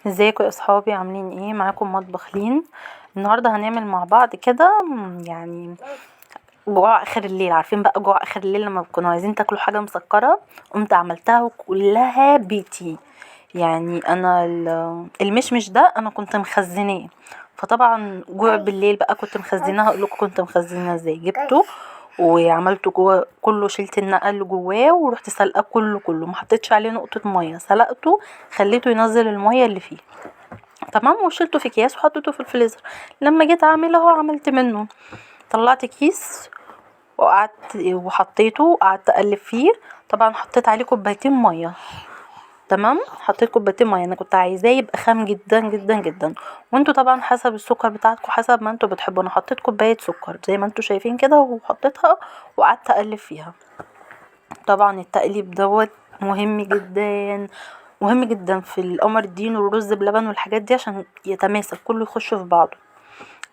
ازيكم يا اصحابي؟ عاملين ايه؟ معاكم مطبخ لين. النهارده هنعمل مع بعض كده يعني جوع اخر الليل. عارفين بقى جوع اخر الليل لما بتكونوا عايزين تاكلوا حاجه مسكره؟ قمت عملتها وكلها بيتي. يعني انا المشمش ده انا كنت مخزناه، فطبعا جوع بالليل بقى كنت مخزناه. هقولكوا كنت مخزناه ازاي. جبته وعملته جوه كله، شلت النقع اللي جواه ورحت سلقاه كله، ما حطيتش عليه نقطه ميه، سلقته خليته ينزل الميه اللي فيه. تمام. وشلته في اكياس وحطيته في الفريزر. لما جيت اعمله عملت منه، طلعت كيس وقعدت وحطيته وقعدت اقلب فيه. طبعا حطيت عليه كوبايتين ميه. تمام. حطيت كوبايتين ميه، انا كنت عايزاه يبقى خام جدا جدا جدا، وانتوا طبعا حسب السكر بتاعتكم، حسب ما انتوا بتحبوا. انا حطيت كوبايه سكر زي ما انتوا شايفين كده وحطيتها وقعدت اقلب فيها. طبعا التقليب دوت مهم جدا، مهم جدا في القمر الدين والرز بلبن والحاجات دي عشان يتماسك كله يخش في بعضه.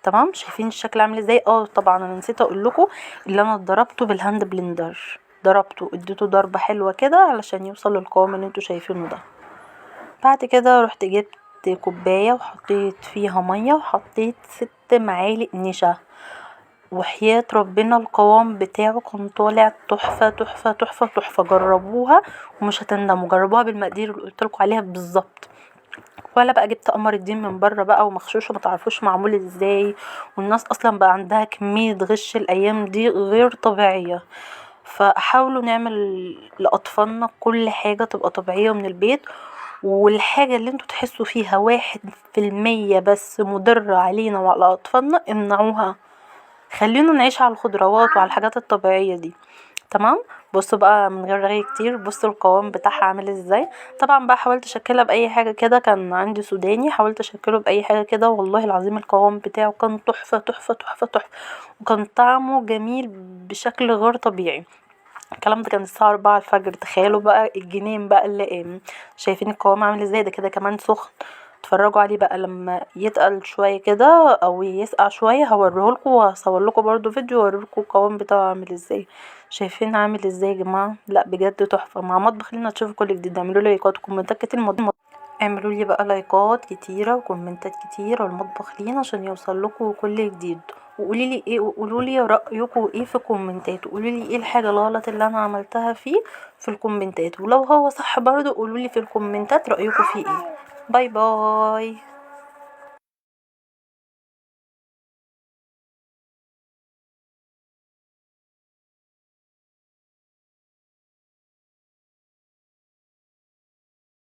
تمام. شايفين الشكل عامل ازاي؟ طبعا انا نسيت اقول لكم اللي انا ضربته بالهاند بلندر، ضربته اديته ضربه حلوه كده علشان يوصل للقوام اللي انتوا شايفينه ده. بعد كده رحت جبت كوبايه وحطيت فيها ميه وحطيت 6 معالق نشا، وحياة ربنا القوام بتاعه كان طالع تحفة تحفة تحفة تحفة. جربوها ومش هتندموا، جربوها بالمقادير اللي قلتلكوا عليها بالظبط. ولا بقى جبت قمر الدين من بره بقى ومغشوش وما تعرفوش معمول ازاي. والناس اصلا بقى عندها كمية غش الايام دي غير طبيعية. فحاولوا نعمل لاطفالنا كل حاجة تبقى طبيعية من البيت، والحاجة اللي انتوا تحسوا فيها 1% بس مضرة علينا وعلى اطفالنا امنعوها. خلينا نعيش على الخضروات وعلى الحاجات الطبيعية دي. تمام. بصوا بقى من غير رغي كتير، بصوا القوام بتاعها عامل ازاي. طبعا بقى حاولت اشكلها باي حاجه كده، كان عندي سوداني حاولت اشكله باي حاجه كده، والله العظيم القوام بتاعه كان تحفه تحفه تحفه تحفه، وكان طعمه جميل بشكل غير طبيعي. الكلام ده كان الساعه 4 الفجر. تخيلوا بقى الجنين بقى اللي قام. شايفين القوام عامل ازاي؟ ده كده كمان سخن. اتفرجوا عليه بقى لما يتقل شويه كده او يسقع شويه، هوريهولكوا وهصورلكوا برضو فيديو اوريلكوا القوام بتاعه عامل ازاي. شايفين عامل ازاي يا جماعه؟ لا بجد تحفه. مع مطبخ لنا تشوفوا كل جديد. اعملوا لي لايكات وكومنتات كتير اعملوا لي بقى لايكات كتيره وكومنتات كتيره والمطبخ لينا عشان يوصل لكم كل جديد. وقولي لي ايه، وقولوا لي رايكم ايه في الكومنتات، وقولوا لي ايه الحاجه الغلط اللي انا عملتها فيه في الكومنتات، ولو هو صح برضو قولوا لي في الكومنتات رايكم فيه ايه. باي باي.